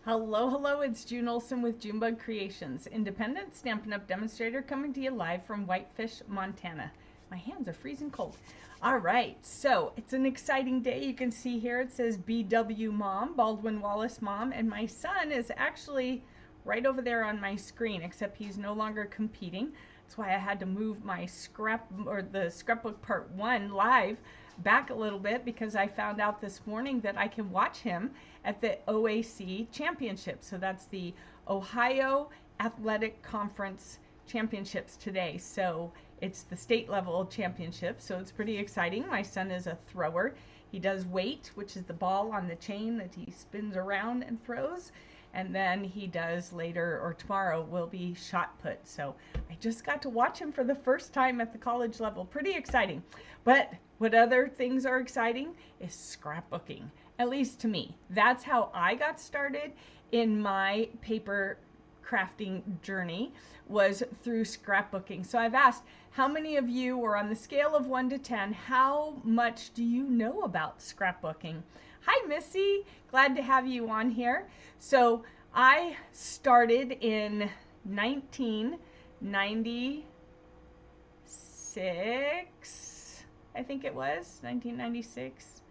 Hello, hello, it's June Olson with JunebugCreations, independent Stampin' Up! Demonstrator coming to you live from Whitefish, Montana. My hands are freezing cold. All right, so it's an exciting day. You can see here it says BW Mom, Baldwin Wallace Mom, and my son is actually right over there on my screen, except he's no longer competing. That's why I had to move my the scrapbook part 1 live back a little bit, because I found out this morning that I can watch him at the OAC Championship. So that's the Ohio Athletic Conference Championships today. So it's the state level championship, so it's pretty exciting. My son is a thrower. He does weight, which is the ball on the chain that he spins around and throws. And then he does later, or tomorrow, will be shot put. So I just got to watch him for the first time at the college level. Pretty exciting. But what other things are exciting is scrapbooking, at least to me. That's how I got started in my paper crafting journey, was through scrapbooking. So I've asked, how many of you, or on the scale of 1 to 10, how much do you know about scrapbooking? Hi, Missy. Glad to have you on here. So I started in 1996, I think it was, 1996.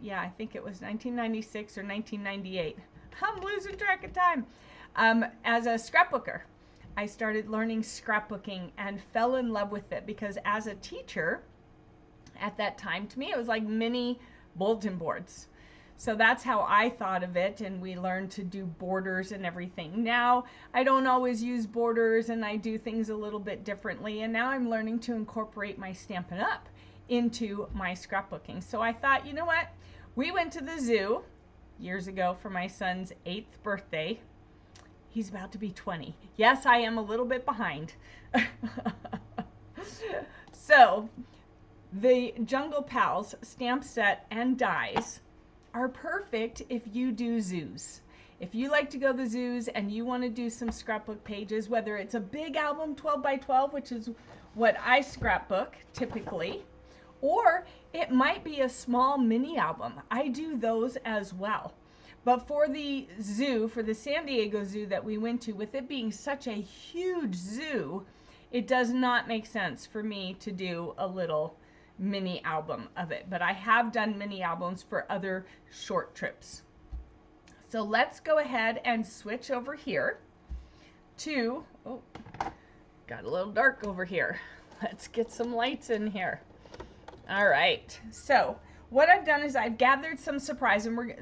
Yeah, I think it was 1996 or 1998. I'm losing track of time. As a scrapbooker, I started learning scrapbooking and fell in love with it, because as a teacher at that time, to me, it was like mini bulletin boards. So that's how I thought of it, and we learned to do borders and everything. Now I don't always use borders, and I do things a little bit differently, and now I'm learning to incorporate my Stampin' Up! Into my scrapbooking. So I thought, you know what, we went to the zoo years ago for my son's 8th birthday. He's about to be 20. Yes, I am a little bit behind. So the Jungle Pals stamp set and dies are perfect if you do zoos. If you like to go to the zoos and you want to do some scrapbook pages, whether it's a big album 12 by 12, which is what I scrapbook typically, or it might be a small mini album. I do those as well. But for the zoo, for the San Diego Zoo that we went to, with it being such a huge zoo, it does not make sense for me to do a little mini album of it. But I have done mini albums for other short trips. So let's go ahead and switch over here to, oh, got a little dark over here. Let's get some lights in here. All right, so what I've done is I've gathered some supplies. We're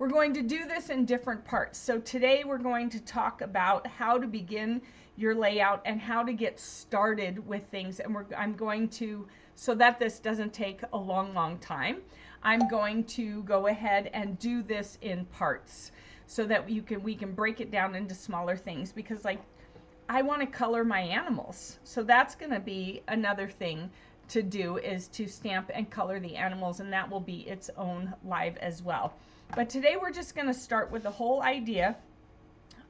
going to do this in different parts. So today we're going to talk about how to begin your layout and how to get started with things. And I'm going to, so that this doesn't take a long time, I'm going to go ahead and do this in parts so that we can break it down into smaller things, because like I want to color my animals. So that's going to be another thing to do, is to stamp and color the animals, and that will be its own live as well. But today we're just going to start with the whole idea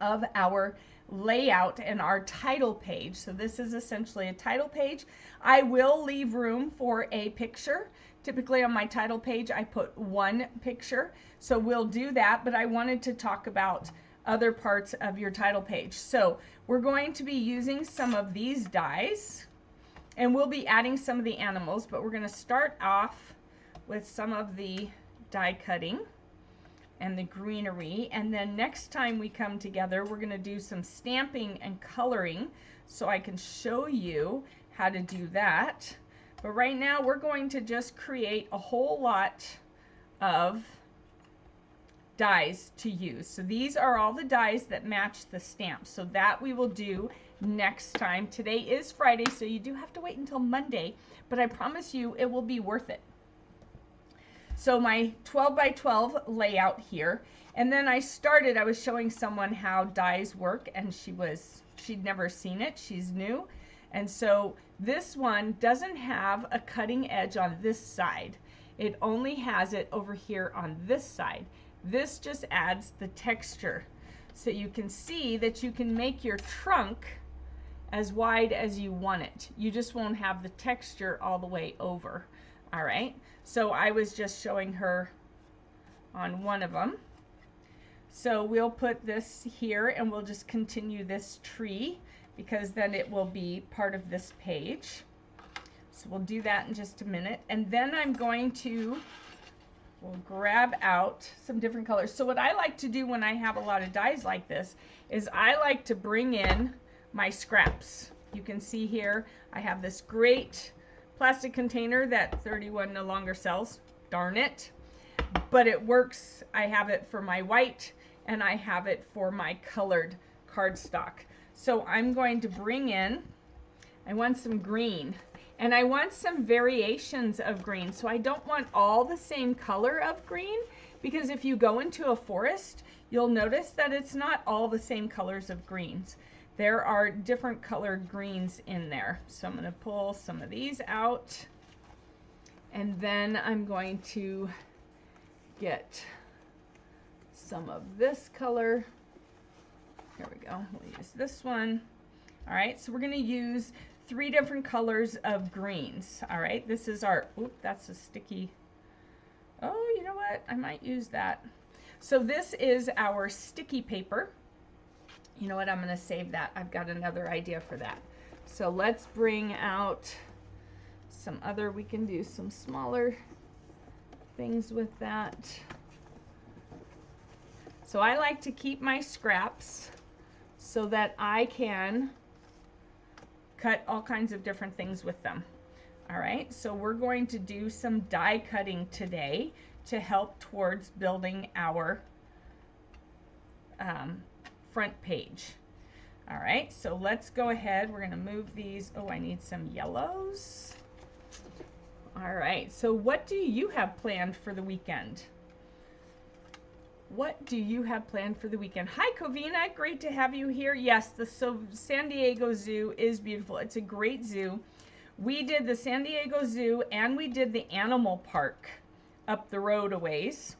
of our layout and our title page. So this is essentially a title page. I will leave room for a picture. Typically on my title page I put one picture, so we'll do that, but I wanted to talk about other parts of your title page. So we're going to be using some of these dies, and we'll be adding some of the animals, but we're going to start off with some of the die cutting and the greenery, and then next time we come together we're going to do some stamping and coloring, so I can show you how to do that. But right now we're going to just create a whole lot of dies to use. So these are all the dies that match the stamp, so that we will do next time. Today is Friday, so you do have to wait until Monday, but I promise you it will be worth it. So my 12 by 12 layout here, and then I was showing someone how dies work, and she'd never seen it. She's new, and so this one doesn't have a cutting edge on this side. It only has it over here on this side. This just adds the texture, so you can see that you can make your trunk as wide as you want it. You just won't have the texture all the way over. All right, so I was just showing her on one of them. So we'll put this here and we'll just continue this tree because then it will be part of this page. So we'll do that in just a minute. And then I'm going to, we'll grab out some different colors. So what I like to do when I have a lot of dies like this is I like to bring in my scraps. You can see here I have this great plastic container that 31 no longer sells. Darn it. But it works. I have it for my white and I have it for my colored cardstock. So I'm going to bring in, I want some green. And I want some variations of green. So I don't want all the same color of green, because if you go into a forest, you'll notice that it's not all the same colors of greens. There are different colored greens in there. So I'm going to pull some of these out. And then I'm going to get some of this color. Here we go. We'll use this one. All right, so we're going to use 3 different colors of greens. All right, this is our, oop, that's a sticky, oh, you know what, I might use that. So this is our sticky paper. You know what, I'm gonna save that. I've got another idea for that. So let's bring out some other, we can do some smaller things with that. So I like to keep my scraps so that I can cut all kinds of different things with them. All right, so we're going to do some die cutting today to help towards building our front page. All right, so let's go ahead. We're going to move these. Oh, I need some yellows. All right, so what do you have planned for the weekend? What do you have planned for the weekend? Hi, Covina. Great to have you here. Yes, the San Diego Zoo is beautiful. It's a great zoo. We did the San Diego Zoo and we did the animal park up the road a ways.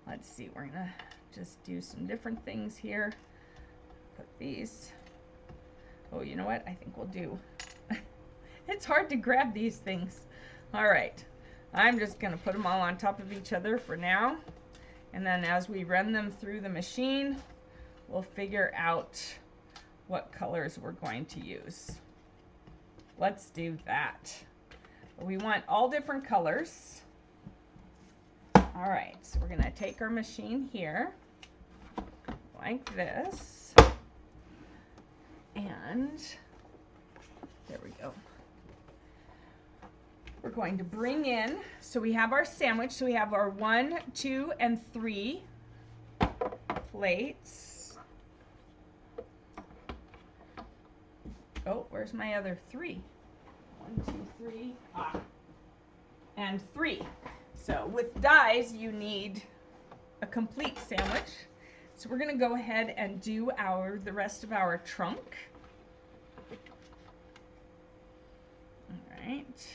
Let's see. We're going to just do some different things here. Put these. Oh, you know what? I think we'll do. It's hard to grab these things. All right. I'm just going to put them all on top of each other for now. And then as we run them through the machine, we'll figure out what colors we're going to use. Let's do that. We want all different colors. All right, so we're going to take our machine here like this. And there we go. We're going to bring in, so we have our sandwich, so we have our 1, 2, and 3 plates. Oh, where's my other 3? 1, 2, 3, and 3. So with dies, you need a complete sandwich. So we're going to go ahead and do the rest of our trunk. All right.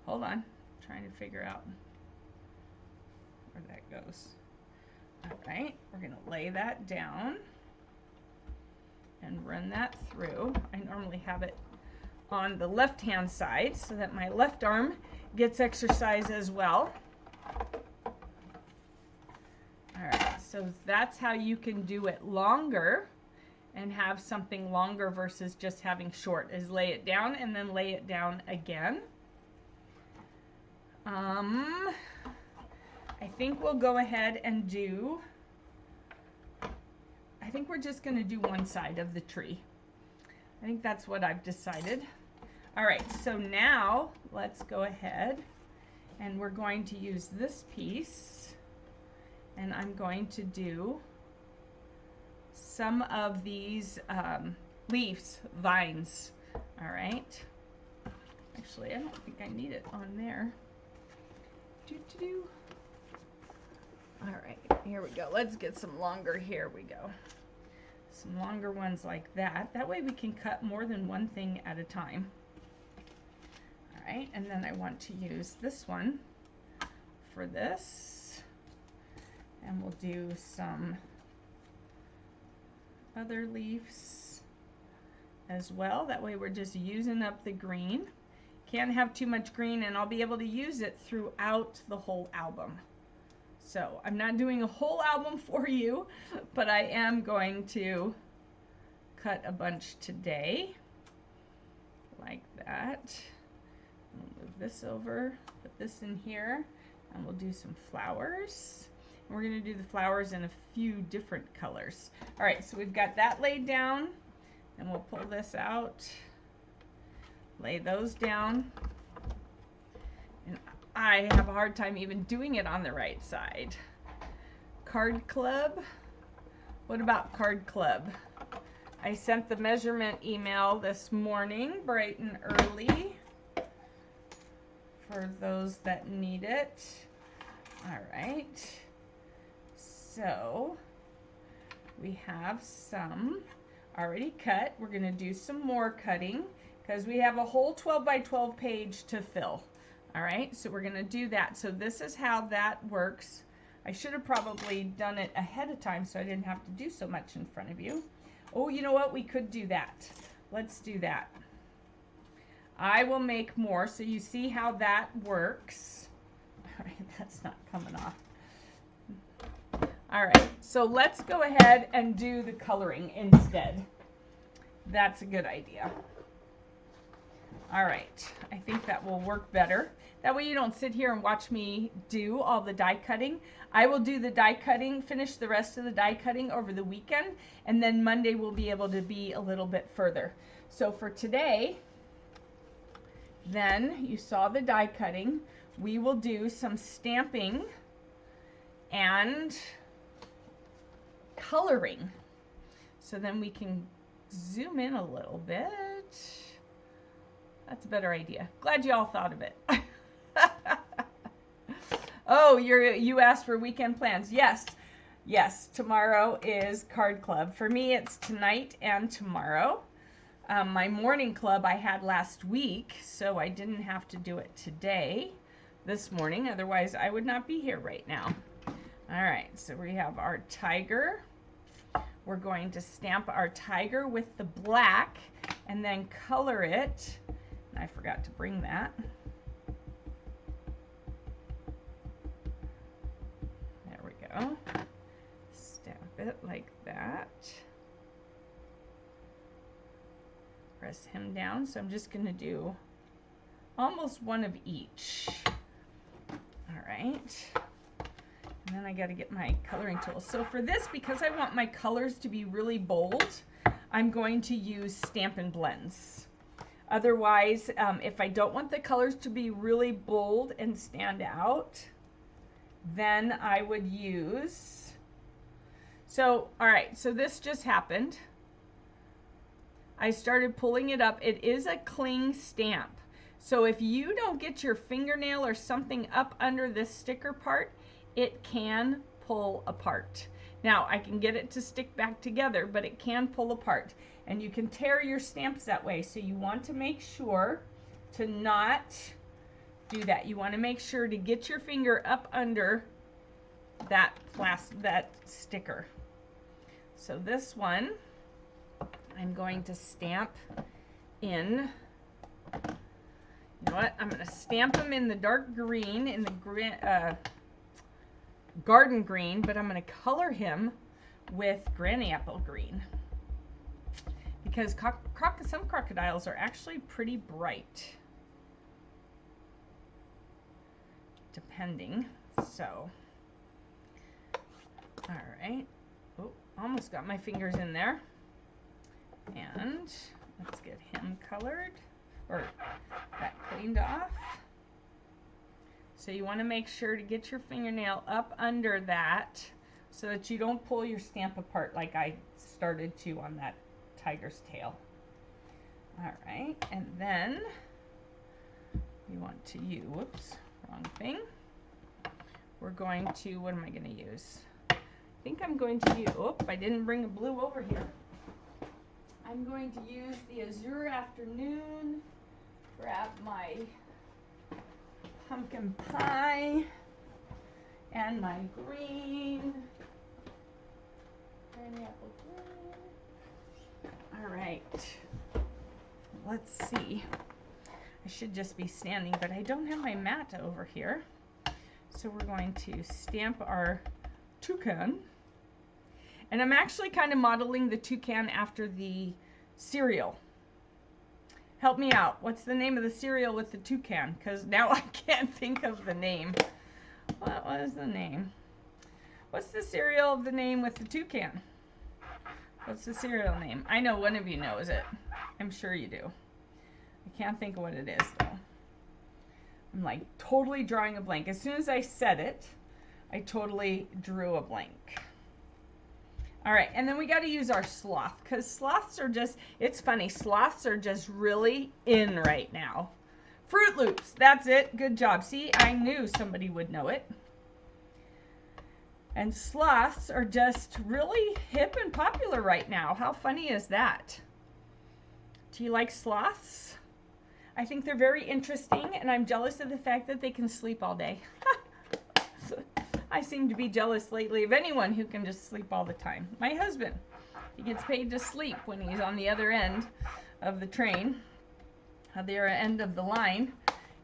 Hold on, I'm trying to figure out where that goes. All right, we're going to lay that down and run that through. I normally have it on the left-hand side so that my left arm gets exercise as well. All right, so that's how you can do it longer and have something longer versus just having short, is lay it down and then lay it down again. I think we'll go ahead and do, I think we're just going to do one side of the tree. I think that's what I've decided. All right, so now let's go ahead and we're going to use this piece and I'm going to do some of these leaves, vines. All right. Actually, I don't think I need it on there. All right, here we go. Let's get some longer. Here we go. Some longer ones like that. That way we can cut more than one thing at a time. All right, and then I want to use this one for this. And we'll do some other leaves as well. That way we're just using up the green. Can't have too much green, and I'll be able to use it throughout the whole album. So I'm not doing a whole album for you, but I am going to cut a bunch today, like that. We'll move this over, put this in here, and we'll do some flowers. And we're going to do the flowers in a few different colors. All right, so we've got that laid down, and we'll pull this out, lay those down. And I have a hard time even doing it on the right side. Card Club. What about Card Club? I sent the measurement email this morning, bright and early, for those that need it. All right. So we have some already cut. We're going to do some more cutting because we have a whole 12 by 12 page to fill. All right, so we're going to do that. So this is how that works. I should have probably done it ahead of time so I didn't have to do so much in front of you. Oh, you know what? We could do that. Let's do that. I will make more so you see how that works. All right, that's not coming off. All right, so let's go ahead and do the coloring instead. That's a good idea. All right, I think that will work better. That way you don't sit here and watch me do all the die cutting. I will do the die cutting, finish the rest of the die cutting over the weekend, and then Monday we'll be able to be a little bit further. So for today, then you saw the die cutting. We will do some stamping and coloring. So then we can zoom in a little bit. That's a better idea. Glad you all thought of it. Oh, you asked for weekend plans. Yes, yes, tomorrow is card club. For me, it's tonight and tomorrow. My morning club I had last week, so I didn't have to do it today, this morning. Otherwise, I would not be here right now. All right, so we have our tiger. We're going to stamp our tiger with the black and then color it. I forgot to bring that. There we go. Stamp it like that. Press him down. So I'm just going to do almost one of each. All right. And then I got to get my coloring tool. So for this, because I want my colors to be really bold, I'm going to use Stampin' Blends. Otherwise, if I don't want the colors to be really bold and stand out, then I would use, so, all right, so this just happened. I started pulling it up. It is a cling stamp. So if you don't get your fingernail or something up under this sticker part, it can pull apart. Now, I can get it to stick back together, but it can pull apart. And you can tear your stamps that way. So you want to make sure to not do that. You want to make sure to get your finger up under that sticker. So this one, I'm going to stamp in, you know what, I'm going to stamp them in the dark green, in the garden green, but I'm going to color him with granny apple green. Because some crocodiles are actually pretty bright, depending. So, all right. Oh, almost got my fingers in there. And let's get him colored, or that cleaned off. So you want to make sure to get your fingernail up under that so that you don't pull your stamp apart like I started to on that tiger's tail. All right, and then you want to use, whoops, wrong thing. We're going to, what am I going to use? I think I'm going to use, oop, I didn't bring a blue over here. I'm going to use the Azure Afternoon, grab my pumpkin pie and my green, granny apple green. All right, let's see. I should just be standing, but I don't have my mat over here. So we're going to stamp our toucan. And I'm actually kind of modeling the toucan after the cereal. Help me out. What's the name of the cereal with the toucan? Because now I can't think of the name. What was the name? What's the cereal of the name with the toucan? What's the cereal name? I know one of you knows it. I'm sure you do. I can't think of what it is though. I'm like totally drawing a blank. As soon as I said it, I totally drew a blank. All right, and then we got to use our sloth, because sloths are just, it's funny, sloths are just really in right now. Fruit Loops, that's it. Good job. See, I knew somebody would know it. And sloths are just really hip and popular right now. How funny is that? Do you like sloths? I think they're very interesting, and I'm jealous of the fact that they can sleep all day. I seem to be jealous lately of anyone who can just sleep all the time. My husband, he gets paid to sleep when he's on the other end of the train, at the other end of the line.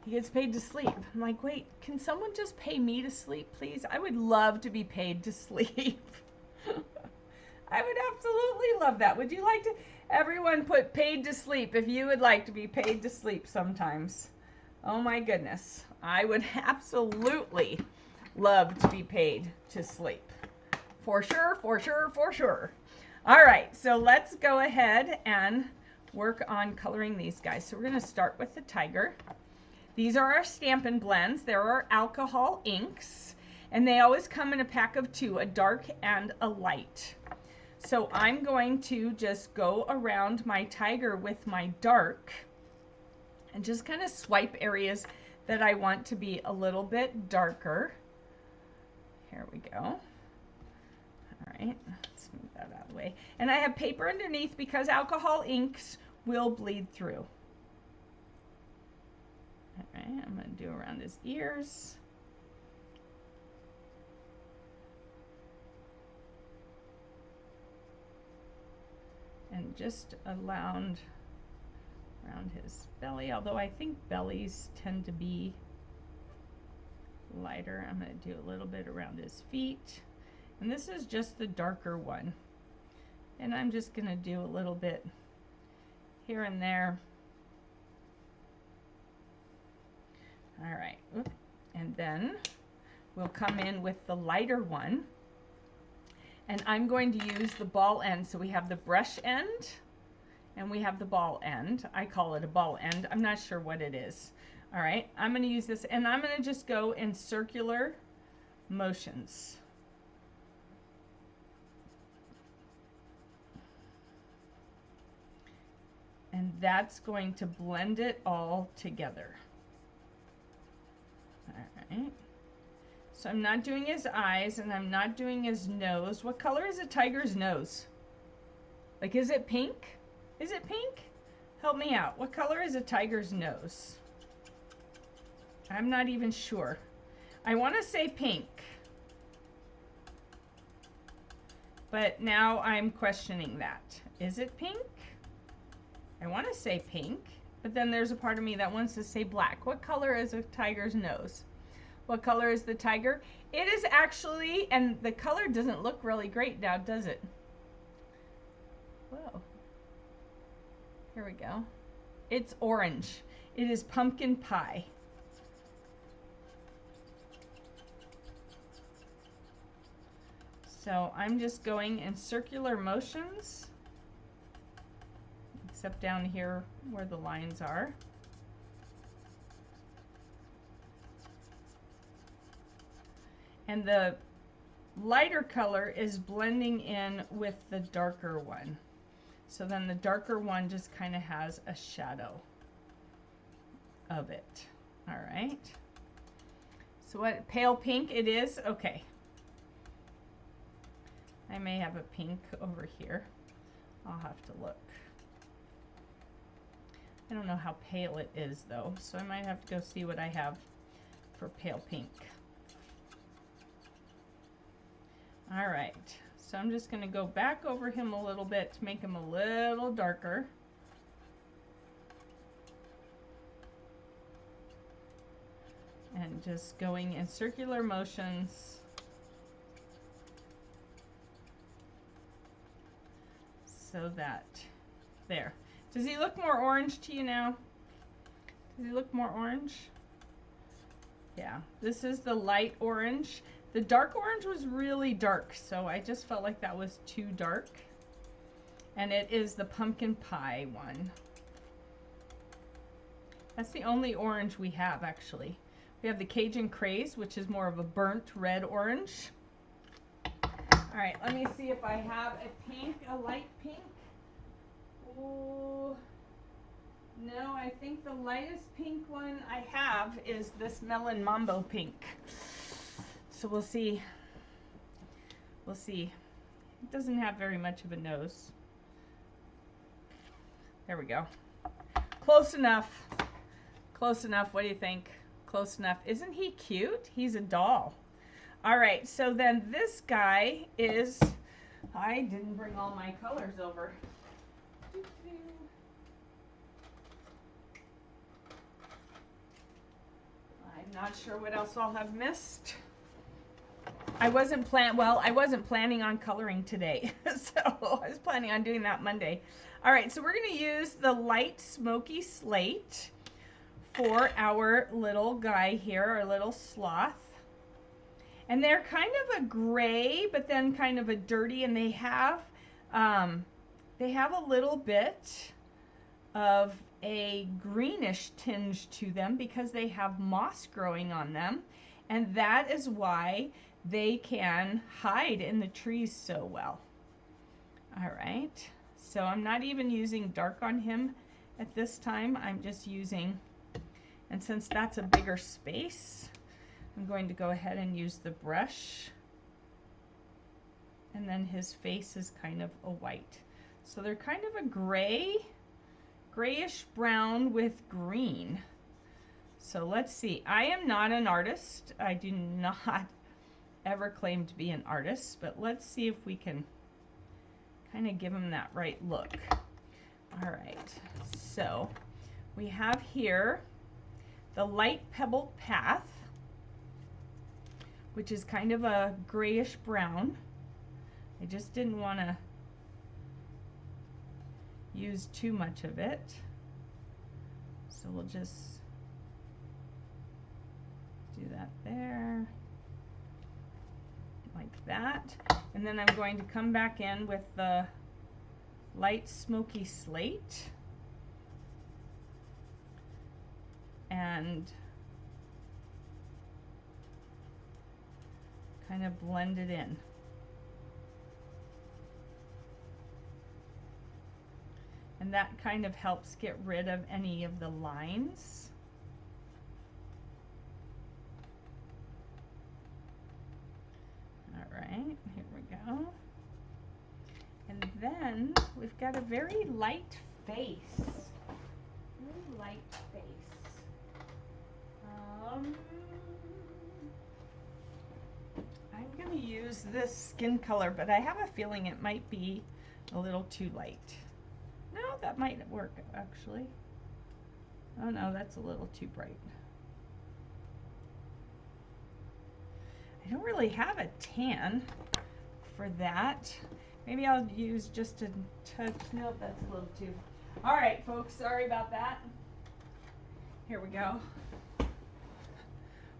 He gets paid to sleep. I'm like, wait, can someone just pay me to sleep, please? I would love to be paid to sleep. I would absolutely love that. Would you like to? Everyone put paid to sleep if you would like to be paid to sleep sometimes. Oh my goodness. I would absolutely love to be paid to sleep. For sure, for sure, for sure. All right, so let's go ahead and work on coloring these guys. So we're going to start with the tiger. These are our Stampin' Blends. There are alcohol inks, and they always come in a pack of 2, a dark and a light. So I'm going to just go around my tiger with my dark and just kind of swipe areas that I want to be a little bit darker. Here we go. All right, let's move that out of the way. And I have paper underneath because alcohol inks will bleed through. All right, I'm going to do around his ears. And just around his belly, although I think bellies tend to be lighter. I'm going to do a little bit around his feet, and this is just the darker one, and I'm just going to do a little bit here and there. All right, and then we'll come in with the lighter one, and I'm going to use the ball end. So we have the brush end and we have the ball end. I call it a ball end. I'm not sure what it is. All right, I'm going to use this, and I'm going to just go in circular motions. And that's going to blend it all together. All right. So I'm not doing his eyes, and I'm not doing his nose. What color is a tiger's nose? Like, is it pink? Is it pink? Help me out. What color is a tiger's nose? I'm not even sure. I want to say pink, but now I'm questioning that. Is it pink? I want to say pink, but then there's a part of me that wants to say black. What color is a tiger's nose? What color is the tiger? It is actually, and the color doesn't look really great now, does it? Whoa. Here we go. It's orange. It is pumpkin pie. So I'm just going in circular motions, except down here where the lines are. And the lighter color is blending in with the darker one. So then the darker one just kind of has a shadow of it. All right. So what, pale pink it is? Okay. I may have a pink over here. I'll have to look. I don't know how pale it is though, so I might have to go see what I have for pale pink. All right, so I'm just going to go back over him a little bit to make him a little darker. I'm just going in circular motions so that, there. Does he look more orange to you now? Does he look more orange? Yeah, this is the light orange. The dark orange was really dark, so I just felt like that was too dark. And it is the pumpkin pie one. That's the only orange we have, actually. We have the Cajun Craze, which is more of a burnt red orange. All right, let me see if I have a pink, a light pink. Ooh, no, I think the lightest pink one I have is this Melon Mambo pink. So we'll see. We'll see. It doesn't have very much of a nose. There we go. Close enough. Close enough. What do you think? Close enough. Isn't he cute? He's a doll. All right, so then this guy is, I didn't bring all my colors over. I'm not sure what else I'll have missed. I wasn't planning on coloring today, so I was planning on doing that Monday. All right, so we're going to use the light smoky slate for our little guy here, our little sloth. And they're kind of a gray, but then kind of a dirty, and they have a little bit of a greenish tinge to them because they have moss growing on them, and that is why they can hide in the trees so well. All right, so I'm not even using dark on him at this time. I'm just using, and since that's a bigger space, I'm going to go ahead and use the brush, and then his face is kind of a white. So they're kind of a grayish brown with green. So let's see. I am not an artist. I do not ever claim to be an artist, but let's see if we can kind of give him that right look. All right, so we have here the light pebbled path, which is kind of a grayish brown. I just didn't want to use too much of it, so we'll just do that there, like that. And then I'm going to come back in with the light smoky slate and kind of blend it in. And that kind of helps get rid of any of the lines. All right, here we go. And then we've got a very light face. Very light face. I'm going to use this skin color, but I have a feeling it might be a little too light. No, that might work actually. Oh no, that's a little too bright. I don't really have a tan for that. Maybe I'll use just a touch. No, that's a little too. All right, folks, sorry about that. Here we go.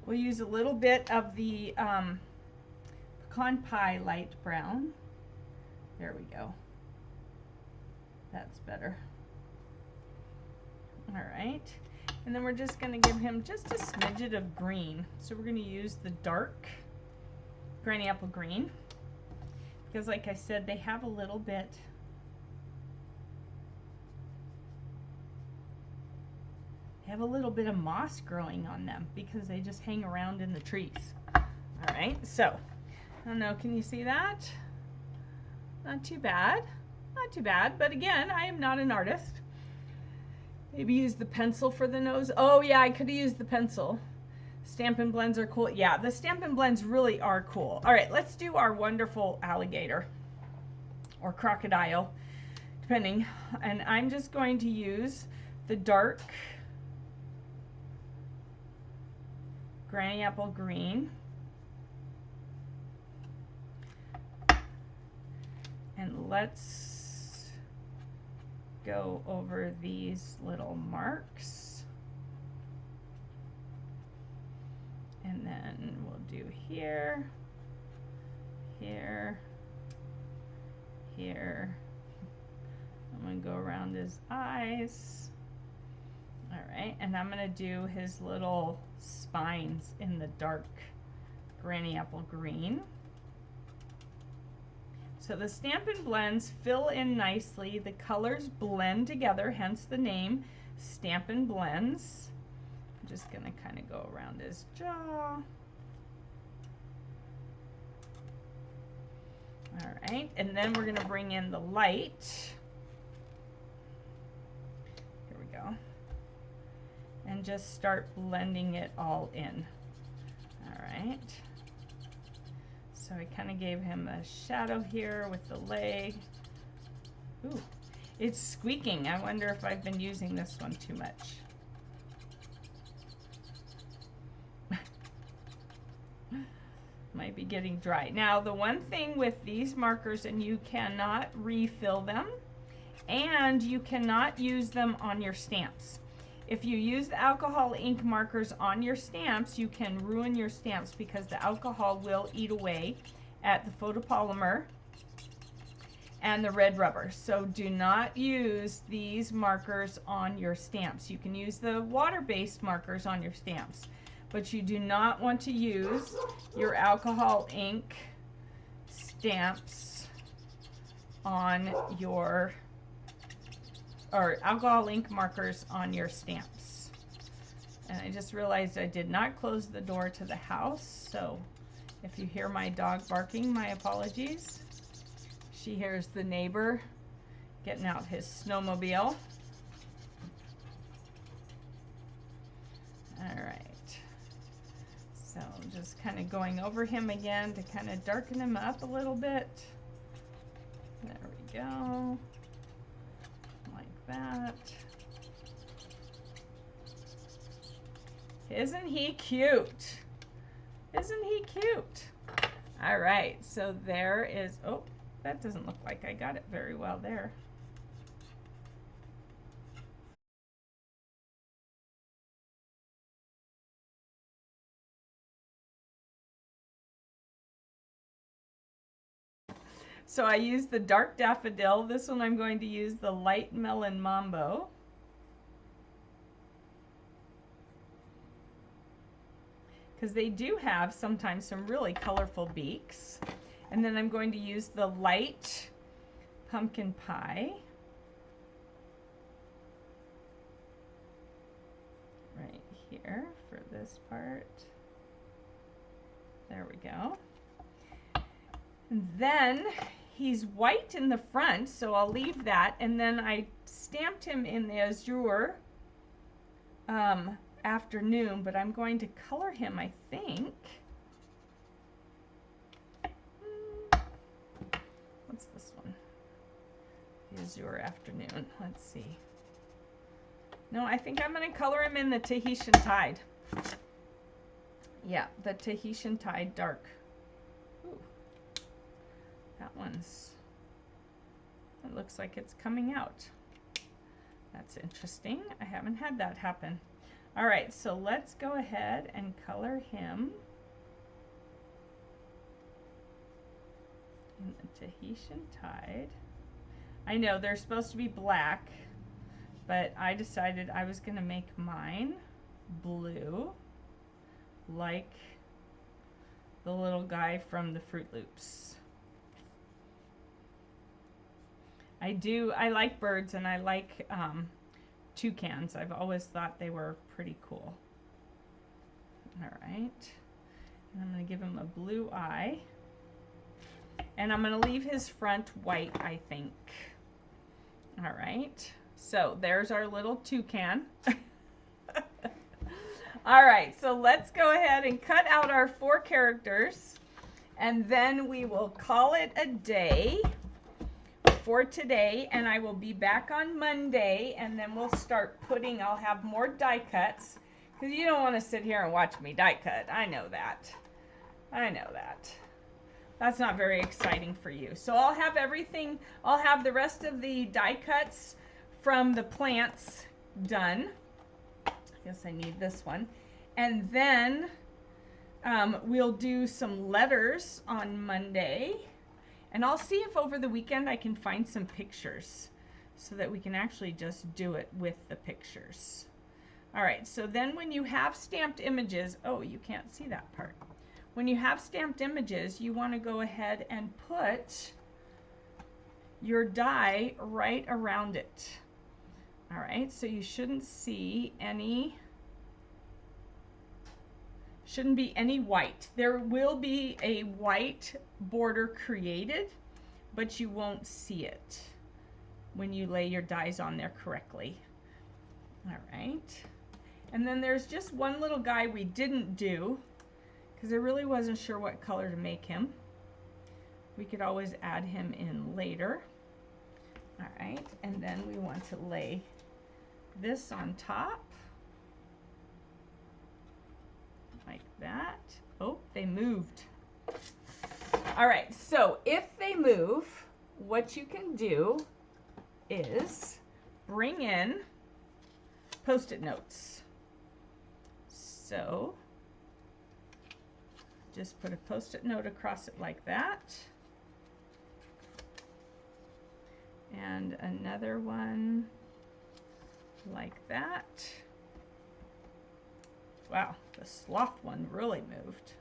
We'll use a little bit of the pecan pie light brown. There we go. That's better. All right, and then we're just going to give him just a smidget of green. So we're going to use the dark granny apple green because, like I said, they have a little bit of moss growing on them because they just hang around in the trees. All right, so I don't know, can you see that? Not too bad. Not too bad, but again, I am not an artist. Maybe use the pencil for the nose. Oh yeah, I could have used the pencil. Stampin' Blends are cool. Yeah, the Stampin' Blends really are cool. All right, let's do our wonderful alligator or crocodile, depending. And I'm just going to use the dark Granny Apple Green. And let's go over these little marks. And then we'll do here, here, here. I'm going to go around his eyes. All right, and I'm going to do his little spines in the dark Granny Apple Green. So the Stampin' Blends fill in nicely. The colors blend together, hence the name Stampin' Blends. I'm just going to kind of go around his jaw. All right, and then we're going to bring in the light. Here we go. And just start blending it all in. All right. So I kind of gave him a shadow here with the leg. Ooh, it's squeaking. I wonder if I've been using this one too much. Might be getting dry. Now the one thing with these markers, and you cannot refill them, and you cannot use them on your stamps. If you use the alcohol ink markers on your stamps, you can ruin your stamps because the alcohol will eat away at the photopolymer and the red rubber. So do not use these markers on your stamps. You can use the water-based markers on your stamps, but you do not want to use your alcohol ink stamps on your, or alcohol ink markers on your stamps. And I just realized I did not close the door to the house, so if you hear my dog barking, my apologies. She hears the neighbor getting out his snowmobile. All right. So just kind of going over him again to kind of darken him up a little bit. There we go. Like that. Isn't he cute? Isn't he cute? All right, so there is, oh, that doesn't look like I got it very well there. So I used the dark daffodil. This one I'm going to use the light melon mambo. Because they do have sometimes some really colorful beaks. And then I'm going to use the light pumpkin pie. Right here for this part. There we go. And then he's white in the front, so I'll leave that. And then I stamped him in the azure afternoon, but I'm going to color him, I think. What's this one? The azure afternoon. Let's see. No, I think I'm going to color him in the Tahitian Tide. Yeah, the Tahitian Tide dark. Ooh. That one's, it looks like it's coming out. That's interesting. I haven't had that happen. All right, so let's go ahead and color him in the Tahitian Tide. I know they're supposed to be black, but I decided I was going to make mine blue, like the little guy from the Fruit Loops. I like birds, and I like toucans. I've always thought they were pretty cool. All right, and I'm going to give him a blue eye, and I'm going to leave his front white, I think. All right, so there's our little toucan. All right, so let's go ahead and cut out our 4 characters, and then we will call it a day for today, and I will be back on Monday, and then we'll start putting, I'll have more die cuts, Because you don't want to sit here and watch me die cut. I know that. I know that. That's not very exciting for you. So I'll have everything, I'll have the rest of the die cuts from the plants done. I guess I need this one. And then we'll do some letters on Monday. And I'll see if over the weekend I can find some pictures so that we can actually just do it with the pictures. All right, so then when you have stamped images, oh, you can't see that part. When you have stamped images, you want to go ahead and put your die right around it. All right, so you shouldn't see any, shouldn't be any white. There will be a white border created, but you won't see it when you lay your dies on there correctly. All right, and then there's just one little guy we didn't do because I really wasn't sure what color to make him. We could always add him in later. All right, and then we want to lay this on top like that. Oh, they moved. All right, so if they move, what you can do is bring in Post-it notes. So just put a Post-it note across it like that. And another one like that. Wow, the sloth one really moved.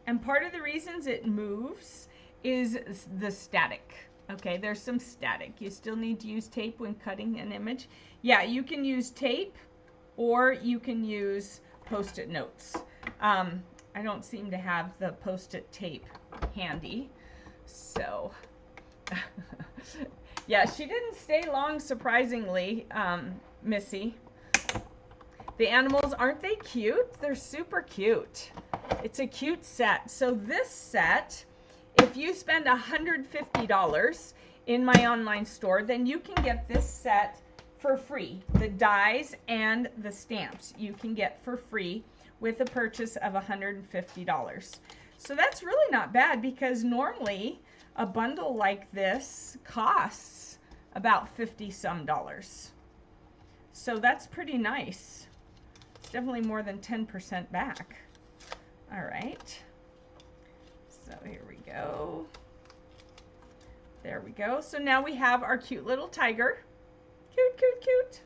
And part of the reasons it moves is the static. Okay, there's some static. You still need to use tape when cutting an image. Yeah, you can use tape or you can use Post-it notes. I don't seem to have the Post-it tape handy, so yeah, she didn't stay long, surprisingly, Missy. The animals, aren't they cute? They're super cute. It's a cute set. So this set, if you spend $150 in my online store, then you can get this set for free. The dies and the stamps you can get for free with a purchase of $150. So that's really not bad because normally a bundle like this costs about $50-some. So that's pretty nice. It's definitely more than 10% back. All right. So here we go. There we go. So now we have our cute little tiger. Cute, cute, cute.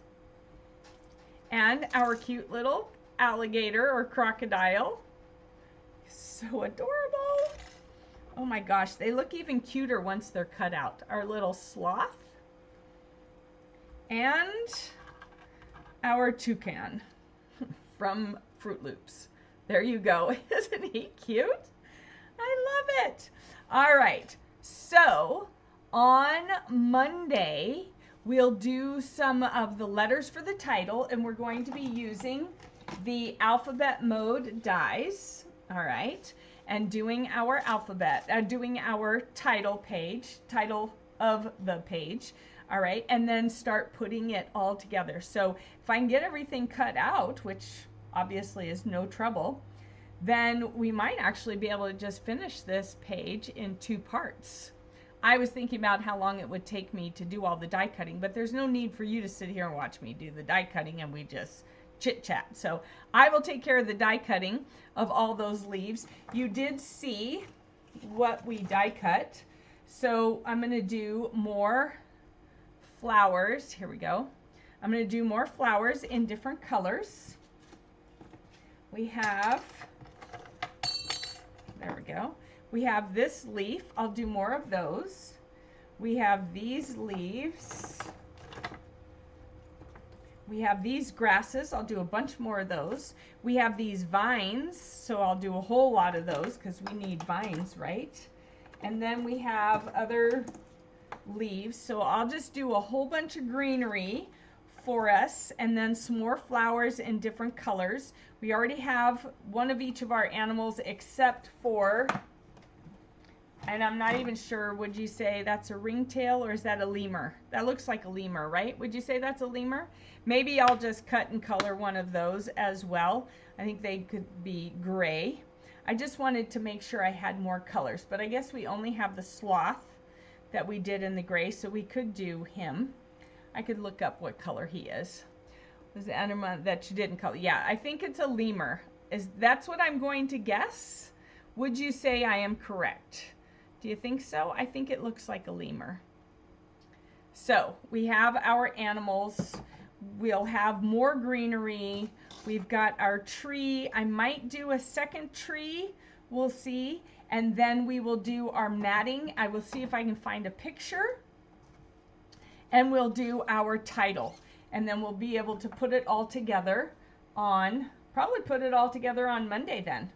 And our cute little alligator or crocodile. So adorable. Oh my gosh, they look even cuter once they're cut out. Our little sloth. And our toucan from Fruit Loops. There you go. Isn't he cute? I love it. All right, so on Monday, we'll do some of the letters for the title, and we're going to be using the alphabet mode dies, all right, and doing our alphabet, doing our title page, title of the page, all right, and then start putting it all together. So if I can get everything cut out, which obviously is no trouble, then we might actually be able to just finish this page in 2 parts. I was thinking about how long it would take me to do all the die cutting, but there's no need for you to sit here and watch me do the die cutting and we just chit chat. So I will take care of the die cutting of all those leaves. You did see what we die cut. So I'm going to do more flowers. Here we go. I'm going to do more flowers in different colors. We have, there we go. We have this leaf. I'll do more of those. We have these leaves. We have these grasses. I'll do a bunch more of those. We have these vines, so I'll do a whole lot of those because we need vines, right? And then we have other leaves, so I'll just do a whole bunch of greenery for us, and then some more flowers in different colors. We already have one of each of our animals except for And I'm not even sure, would you say that's a ringtail or is that a lemur? That looks like a lemur, right? Would you say that's a lemur? Maybe I'll just cut and color one of those as well. I think they could be gray. I just wanted to make sure I had more colors, but I guess we only have the sloth that we did in the gray, so we could do him. I could look up what color he is. Was the animal that you didn't color? Yeah, I think it's a lemur. That's what I'm going to guess? Would you say I am correct? Do you think so? I think it looks like a lemur. So we have our animals. We'll have more greenery. We've got our tree. I might do a second tree. We'll see. And then we will do our matting. I will see if I can find a picture. And we'll do our title. And then we'll be able to put it all together on, probably put it all together on Monday then.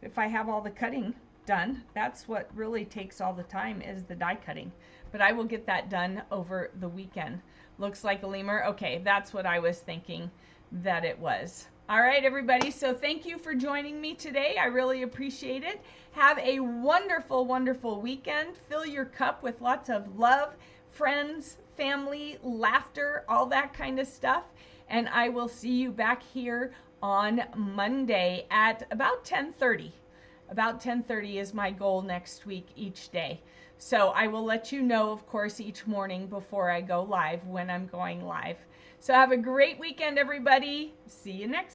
If I have all the cutting done. That's what really takes all the time, is the die cutting. But I will get that done over the weekend. Looks like a lemur. Okay, that's what I was thinking that it was. All right, everybody. So thank you for joining me today. I really appreciate it. Have a wonderful, wonderful weekend. Fill your cup with lots of love, friends, family, laughter, all that kind of stuff. And I will see you back here on Monday at about 10:30. About 10:30 is my goal next week each day. So I will let you know, of course, each morning before I go live when I'm going live. So have a great weekend, everybody. See you next